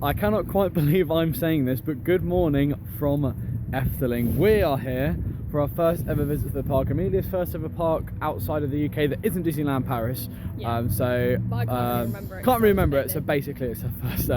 I cannot quite believe I'm saying this, but good morning from Efteling. We are here for our first ever visit to the park. Amelia's first ever park outside of the UK that isn't Disneyland Paris. Yeah. But I can't really remember it. So basically it's her first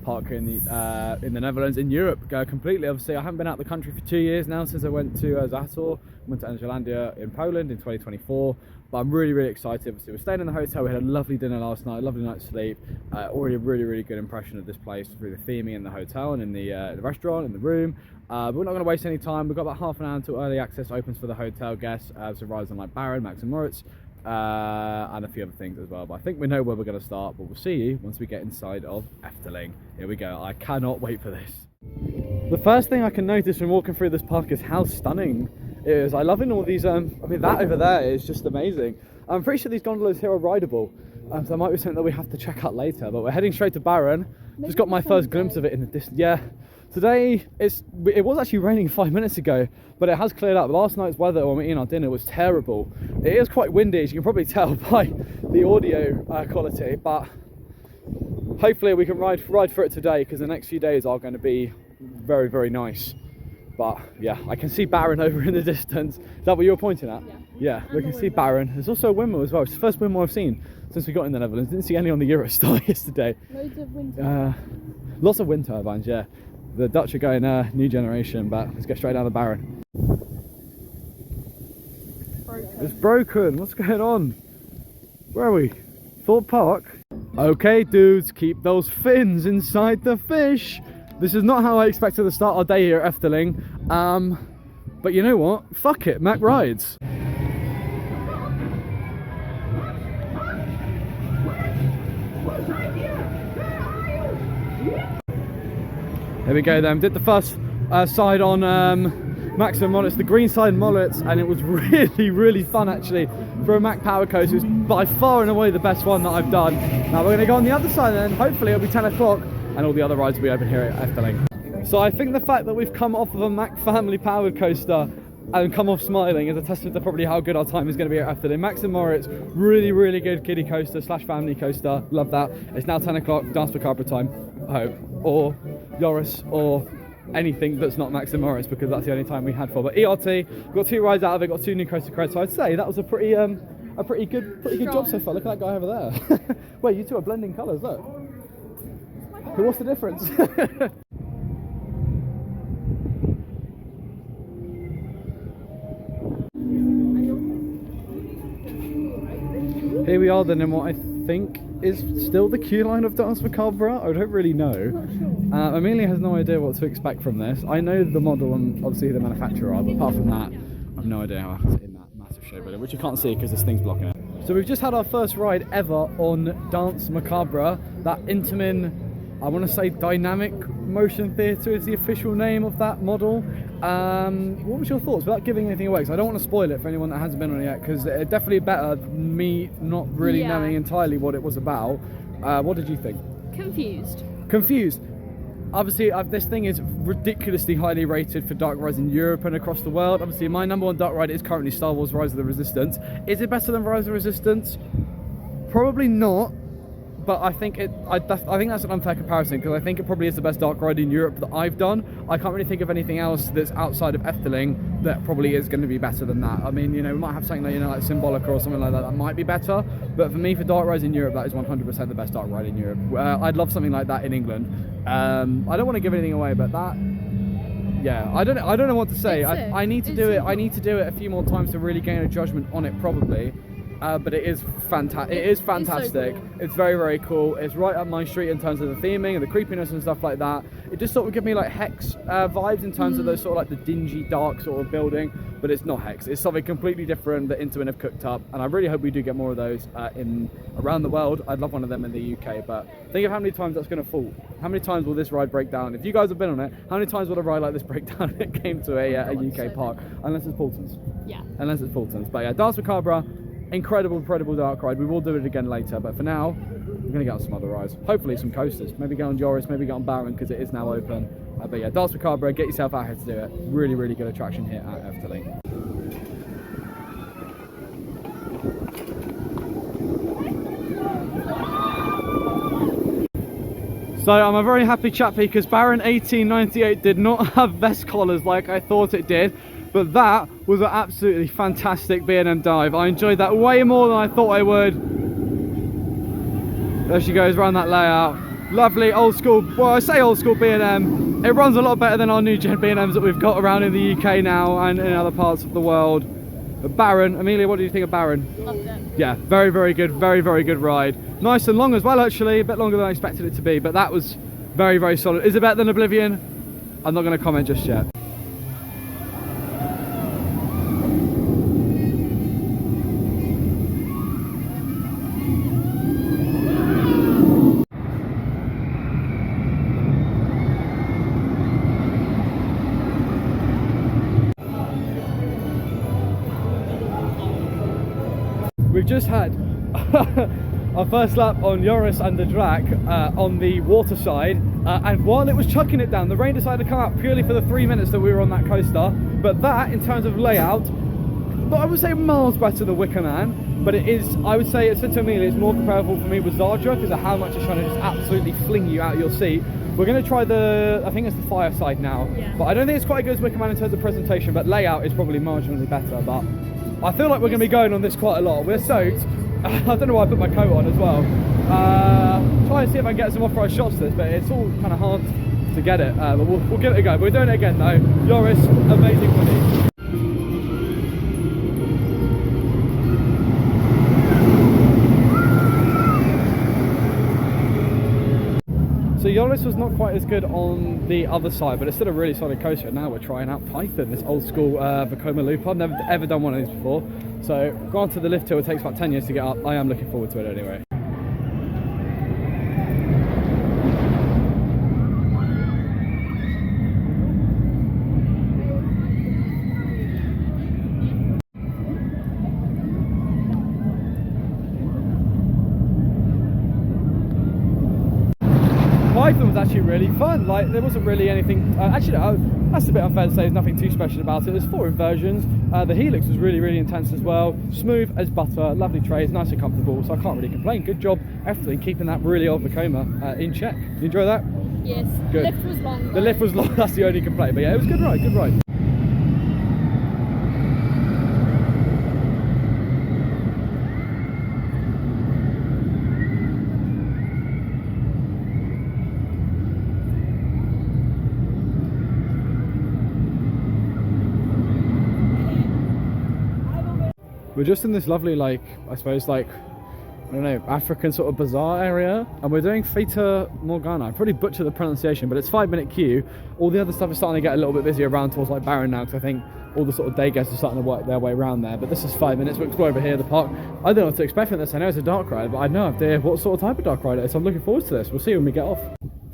park in the Netherlands, in Europe completely. Obviously I haven't been out of the country for 2 years now, since I went to Zator, went to Angelandia in Poland in 2024. But I'm really excited. Obviously we're staying in the hotel. We had a lovely dinner last night, a lovely night's sleep. Already a really good impression of this place through the theming in the hotel and in the restaurant, in the room. But we're not going to waste any time. We've got about half an hour until early access opens for the hotel guests. So rides on like Baron, Max and Moritz, and a few other things as well. But I think we know where we're going to start, but we'll see you once we get inside of Efteling. Here we go. I cannot wait for this. The first thing I can notice when walking through this park is how stunning it is. I love in all these, I mean that over there is just amazing. I'm pretty sure these gondolas here are rideable. So that might be something that we have to check out later, but we're heading straight to Baron. Just got my first glimpse of it in the distance. Yeah, today it was actually raining 5 minutes ago, but it has cleared up. Last night's weather when we were eating our dinner was terrible. It is quite windy, as you can probably tell by the audio quality, but hopefully we can ride for it today, because the next few days are going to be very nice. But yeah, I can see Baron over in the distance. Is that what you were pointing at? Yeah, we can see Baron. There's also a windmill as well. It's the first windmill I've seen since we got in the Netherlands. Didn't see any on the Eurostar yesterday. Loads of wind lots of wind turbines, yeah. The Dutch are going new generation, but let's get straight down the Baron. It's broken. What's going on? Where are we? Thorpe Park? Okay, dudes, keep those fins inside the fish. This is not how I expected to start our day here at Efteling, but you know what? Fuck it, Mac rides. There we go then, did the first side on Max and Moritz, the green side Moritz, and it was really fun actually. For a Mac power coaster, it was by far and away the best one that I've done. Now we're going to go on the other side then, hopefully it'll be 10 o'clock. And all the other rides will be open here at Efteling. So I think the fact that we've come off of a Mac family powered coaster and come off smiling is a testament to probably how good our time is going to be at Efteling. Max and Moritz, really good kiddie coaster / family coaster. Love that. It's now 10 o'clock, Dance Macabre time, I hope. Or Joris, or anything that's not Max and Moritz, because that's the only time we had for. But ERT, got 2 rides out of it, got 2 new coaster creds. So I'd say that was a pretty good job so far. Look at that guy over there. Wait, you two are blending colours, look. What's the difference? Here we are then in what I think is still the queue line of Dance Macabre. I don't really know. Amelia has no idea what to expect from this. I know the model and obviously the manufacturer are, but apart from that, I have no idea how it's in that massive show building, which you can't see because this thing's blocking it. So we've just had our first ride ever on Dance Macabre, that Intamin, I want to say dynamic motion theatre is the official name of that model. What was your thoughts, without giving anything away, because I don't want to spoil it for anyone that hasn't been on it yet, because it's definitely better than me not really knowing entirely what it was about. What did you think? Confused. Obviously this thing is ridiculously highly rated for dark rides in Europe and across the world. Obviously my number one dark ride is currently Star Wars Rise of the Resistance. Is it better than Rise of the Resistance? Probably not. But I think that's an unfair comparison, because I think it probably is the best dark ride in Europe that I've done. I can't really think of anything else that's outside of Efteling that probably is going to be better than that. I mean, you know, we might have something like, you know, like Symbolica or something like that that might be better. But for me, for dark rides in Europe, that is 100% the best dark ride in Europe. I'd love something like that in England. I don't want to give anything away, but that, yeah, I don't know what to say. I need to do it. I need to do it a few more times to really gain a judgment on it, probably. But it is fantastic. It is fantastic. So cool. It's very cool. It's right up my street in terms of the theming and the creepiness and stuff like that. It just sort of give me like Hex vibes in terms of those sort of like the dingy, dark sort of building. But it's not Hex. It's something completely different that Intamin have cooked up. And I really hope we do get more of those around the world. I'd love one of them in the UK. But think of how many times that's going to fall. How many times will this ride break down? If you guys have been on it, how many times will a ride like this break down if it came to a UK park? Unless it's Paulton's. Yeah. Unless it's Paulton's. But yeah, Dance Macabre. Incredible dark ride. We will do it again later, but for now we're going to get on some other rides, hopefully some coasters, maybe get on Joris, maybe get on Baron, because it is now open. But yeah, Dance Macabre, get yourself out here to do it. Really good attraction here at Efteling. So I'm a very happy chappy because Baron 1898 did not have vest collars like I thought it did. But that was an absolutely fantastic B&M dive. I enjoyed that way more than I thought I would. There she goes around that layout. Lovely old school, well I say old school B&M. It runs a lot better than our new gen B&Ms that we've got around in the UK now and in other parts of the world. But Baron, Amelia, what do you think of Baron? Loved it. Yeah, very, very good, very, very good ride. Nice and long as well actually, a bit longer than I expected it to be, but that was very, very solid. Is it better than Oblivion? I'm not going to comment just yet. We've just had our first lap on Joris and the Drac on the water side, and while it was chucking it down, the rain decided to come out purely for the 3 minutes that we were on that coaster. But that, in terms of layout, I would say miles better than Wicker Man, but it is, I would say, it's to me, it's more comparable for me with Zardra because of how much it's trying to just absolutely fling you out of your seat. We're going to try the, I think it's the fireside now, but I don't think it's quite as good as Wicker Man in terms of presentation, but layout is probably marginally better. But I feel like we're going to be going on this quite a lot. We're soaked. I don't know why I put my coat on as well. Try and see if I can get some off-road shots of this, but it's all kind of hard to get it. But we'll give it a go. We're doing it again though. Joris, amazing buddy. So Joris was not quite as good on the other side, but it's still a really solid coaster. Now we're trying out Python, this old school Vekoma loop. I've never ever done one of these before. So granted the lift hill, it takes about 10 years to get up. I am looking forward to it anyway. Python was actually really fun. Like there wasn't really anything actually no, that's a bit unfair to say, there's nothing too special about it. There's 4 inversions. The helix was really, really intense as well. Smooth as butter, lovely trays, nice and comfortable, so I can't really complain. Good job Efteling keeping that really old Vekoma in check. You enjoy that? Yes. Good. The lift was long. The lift was long, that's the only complaint, but yeah, it was a good ride, good ride. We're just in this lovely, like, I suppose, like, I don't know, African sort of bazaar area, and we're doing Fata Morgana. I probably butchered the pronunciation, but it's 5-minute queue. All the other stuff is starting to get a little bit busier around towards like Baron now, because I think all the sort of day guests are starting to work their way around there. But this is 5 minutes. We'll explore over here, the park. I don't know what to expect from this. I know it's a dark ride, but I have no idea what sort of type of dark ride it is. So I'm looking forward to this. We'll see when we get off.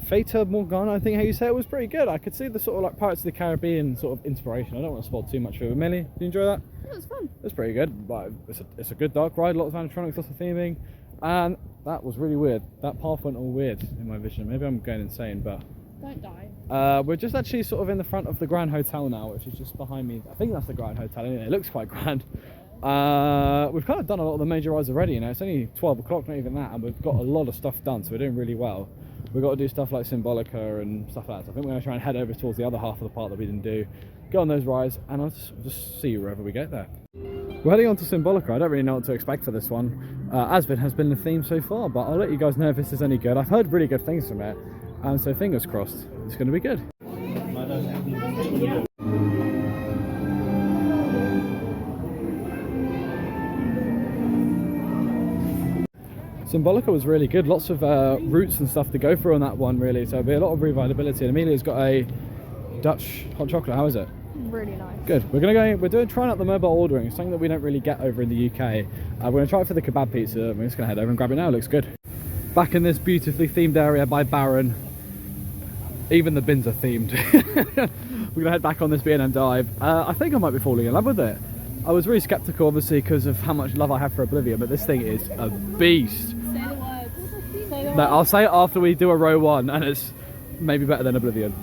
Fata Morgana, I think how you say it, was pretty good. I could see the sort of like Pirates of the Caribbean sort of inspiration. I don't want to spoil too much for it. Amelia, did you enjoy that? It was fun. It was pretty good, but it's a good dark ride, lots of animatronics, lots of theming, and that was really weird. That path went all weird in my vision. Maybe I'm going insane, but don't die. we're just actually sort of in the front of the Grand Hotel now, which is just behind me. I think that's the Grand Hotel. Anyway, it looks quite grand. We've kind of done a lot of the major rides already. You know, it's only 12 o'clock, not even that, and we've got a lot of stuff done, so we're doing really well. We've got to do stuff like Symbolica and stuff like that. So I think we're going to try and head over towards the other half of the park that we didn't do, go on those rides, and I'll just see you wherever we get there. We're heading on to Symbolica. I don't really know what to expect for this one. Asbin has been the theme so far, but I'll let you guys know if this is any good. I've heard really good things from it, and so fingers crossed, it's going to be good. Symbolica was really good, lots of routes and stuff to go through on that one really, so it'll be a lot of revivability. And Amelia's got a Dutch hot chocolate. How is it? Really nice. Good. We're trying out the mobile ordering, something that we don't really get over in the UK. We're going to try it for the kebab pizza. We're just going to head over and grab it now. It looks good. Back in this beautifully themed area by Baron. Even the bins are themed. We're going to head back on this B&M dive. I think I might be falling in love with it. I was really skeptical obviously because of how much love I have for Oblivion, but this thing is a beast. Say the words. Say the No, words. I'll say it after we do a row one, and it's maybe better than Oblivion.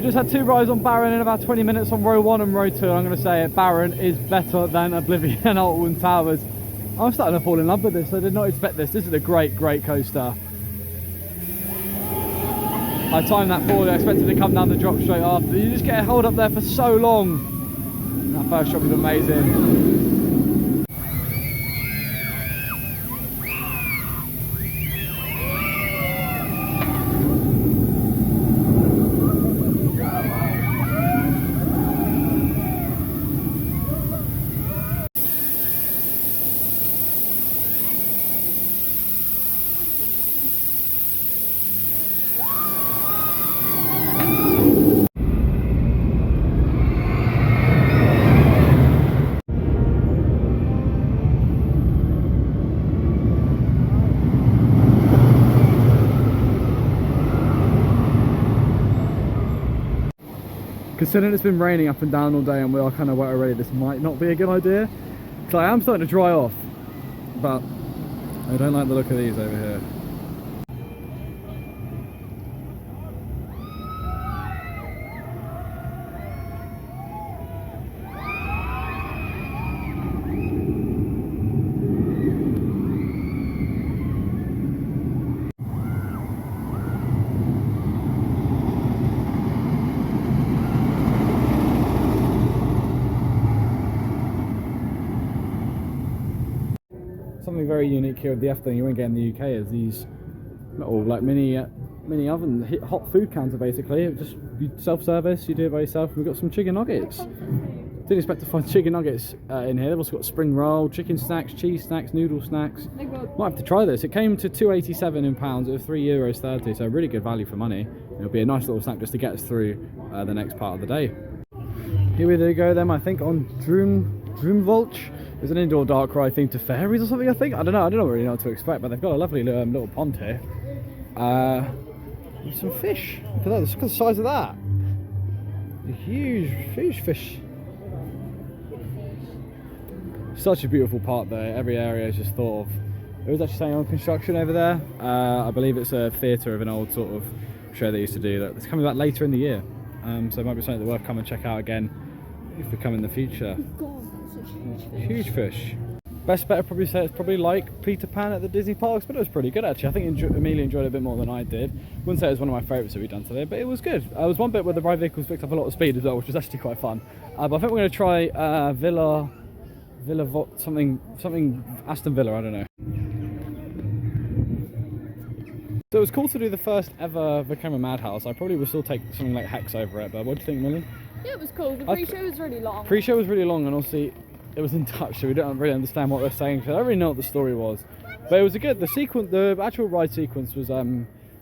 just had 2 rides on Baron in about 20 minutes on row 1 and row 2. I'm going to say it, Baron is better than Oblivion and Alton Towers. I'm starting to fall in love with this. I did not expect this. This is a great coaster. I timed that poorly. I expected to come down the drop straight after. You just get held up there for so long. That first drop was amazing. Considering it's been raining up and down all day and we are kind of wet already, this might not be a good idea. Because I am starting to dry off, but I don't like the look of these over here. Something very unique here with the Efteling you won't get in the UK is these little like mini oven hot food counter basically. Just self-service, you do it by yourself. We've got some chicken nuggets. Didn't expect to find chicken nuggets in here. They've also got spring roll, chicken snacks, cheese snacks, noodle snacks. Might have to try this. It came to £2.87 in pounds. It was €3.30, so really good value for money. It'll be a nice little snack just to get us through the next part of the day. Here we do go then, I think, on Droomvolch. There's an indoor dark ride themed to fairies or something, I think. I don't really know what to expect, but they've got a lovely little pond here. Some fish. Look at that, look at the size of that. A huge fish. Such a beautiful park there. Every area is just thought of. It was actually saying on construction over there. I believe it's a theatre of an old sort of show they used to do. It's coming back later in the year. So it might be something that's worth coming and check out again if we come in the future. Huge fish. Best bet I'd probably say it's probably like Peter Pan at the Disney parks, but it was pretty good actually. I think Amelia enjoyed it a bit more than I did. Wouldn't say it was one of my favourites that we've done today, but it was good. There was one bit where the ride vehicles picked up a lot of speed as well, which was actually quite fun. But I think we're going to try something Aston Villa, I don't know. So it was cool to do the first ever Vekoma Madhouse. I probably would still take something like Hex over it, but what do you think, Millie? Yeah, it was cool. The pre-show was really long. Pre-show was really long, and obviously it was in Dutch, so we don't really understand what they're saying. So I don't really know what the story was, but it was the actual ride sequence was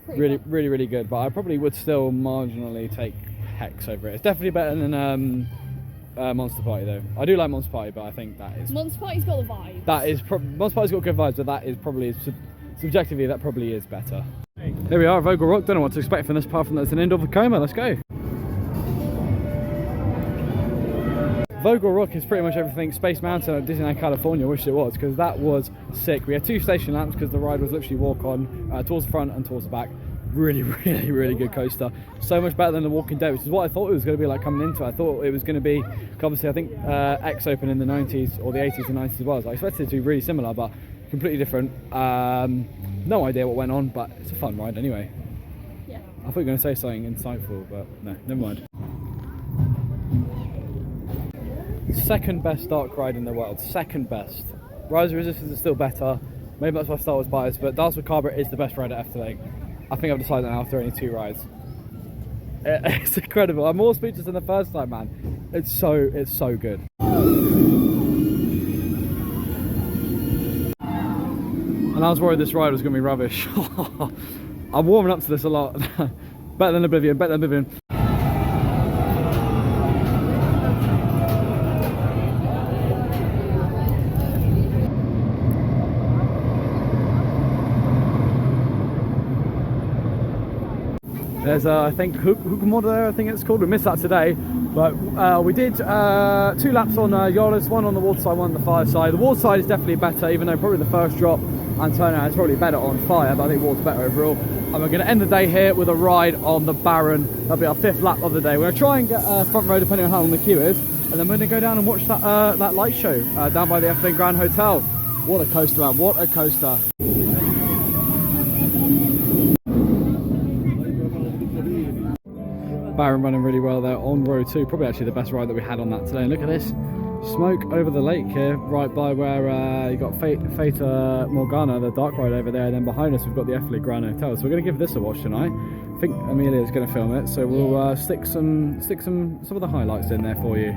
really good. But I probably would still marginally take Hex over it. It's definitely better than Monster Party though. I do like Monster Party, but I think that is Monster Party's got the vibes. Monster Party's got good vibes, but that is probably subjectively that probably is better. Here we are at Vogel Rock. Don't know what to expect from this, apart from that it's an indoor Vekoma. Let's go. Vogel Rock is pretty much everything Space Mountain at Disneyland California. I wish it was, because that was sick. We had 2 station lamps because the ride was literally walk on towards the front and towards the back. Really good coaster. So much better than the Walking Dead, which is what I thought it was going to be like coming into it. I thought it was going to be, obviously I think X opened in the 90s or the 80s and 90s as well. So I expected it to be really similar, but completely different. No idea what went on, but it's a fun ride anyway. Yeah. I thought you were going to say something insightful, but no, never mind. Second best dark ride in the world. Second best. Rise of Resistance is still better. Maybe that's why Star Wars bias, but Dance Macabre is the best ride at Efteling. I think I've decided now after only 2 rides. It's incredible. I'm more speechless than the first time, man. It's so good. And I was worried this ride was going to be rubbish. I'm warming up to this a lot. Better than Oblivion, better than Oblivion. There's I think Hookmod there, I think it's called. We missed that today, but we did 2 laps on Yolis, one on the water side, one on the fire side. The water side is definitely better, even though probably the first drop Antonio is probably better on fire, but I think water's better overall. And we're going to end the day here with a ride on the Baron. That'll be our 5th lap of the day. We're going to try and get front row depending on how long the queue is, and then we're going to go down and watch that light show down by the Efteling Grand Hotel. What a coaster, man, what a coaster. Baron running really well there on row 2, probably actually the best ride that we had on that today. And look at this, smoke over the lake here, right by where you got Fata Morgana, the dark ride over there, and then behind us we've got the Efteling Grand Hotel. So we're going to give this a watch tonight. I think Amelia is going to film it, so we'll stick some of the highlights in there for you.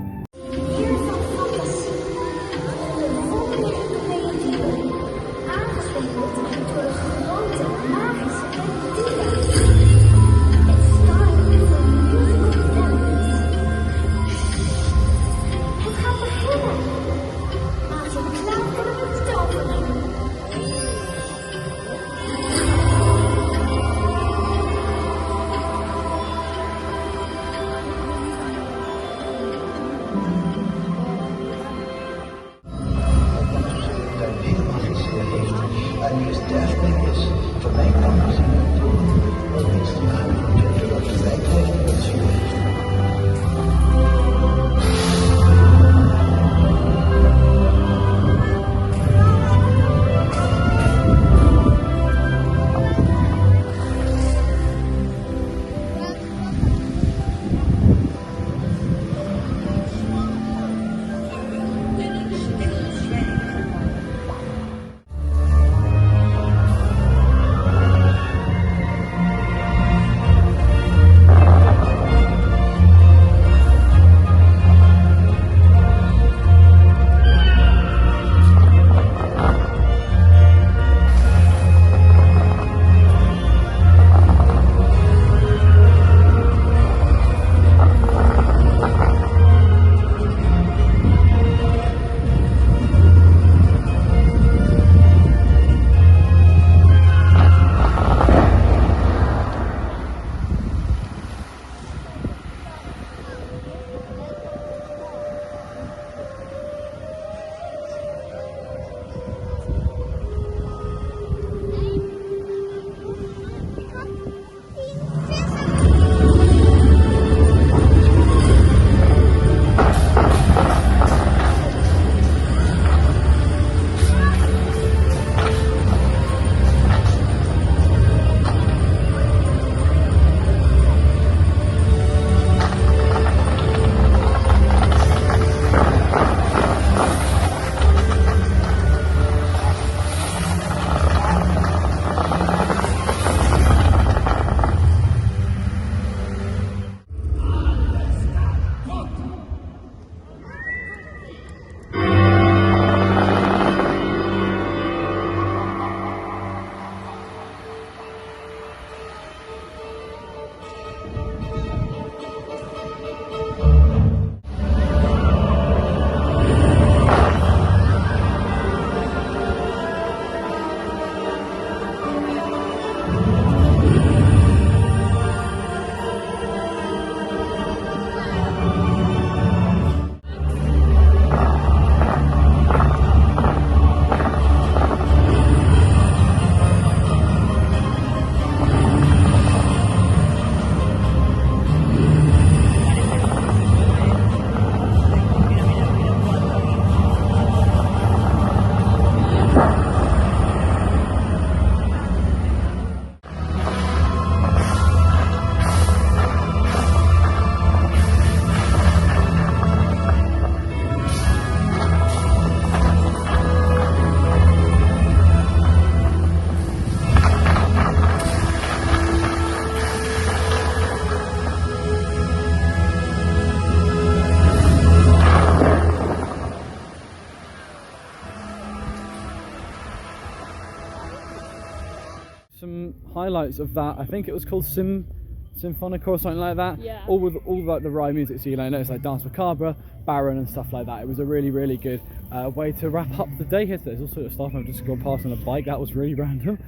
some highlights of that. I think it was called Symphonica or something like that. Yeah. All with all like the ride music, so you know it's like Dance Macabre, Baron and stuff like that. It was a really, really good way to wrap up the day here today. There's also a stuff I've just gone past on a bike. That was really random.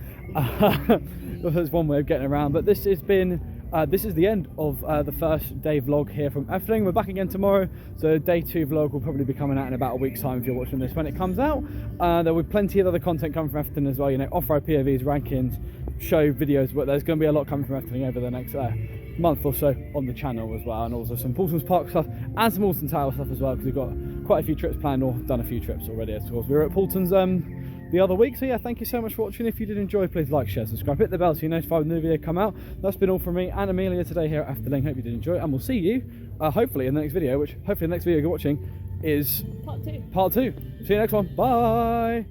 There's one way of getting around, but this has been this is the end of the first day vlog here from Efteling. We're back again tomorrow, so day 2 vlog will probably be coming out in about a week's time if you're watching this when it comes out. There will be plenty of other content coming from Efteling as well, you know, off-road POVs, rankings, show videos, but there's going to be a lot coming from Efteling over the next month or so on the channel as well, and also some Paulson's Park stuff and some Alton Tower stuff as well, because we've got quite a few trips planned, or done a few trips already. Of course, we were at Paulton's the other week. So yeah, thank you so much for watching. If you did enjoy, please like, share, subscribe, hit the bell so you're notified when the new video come out. That's been all from me and Amelia today here at Efteling. Hope you did enjoy, and we'll see you hopefully in the next video, which hopefully the next video you're watching is Part 2. part 2. See you next one. Bye.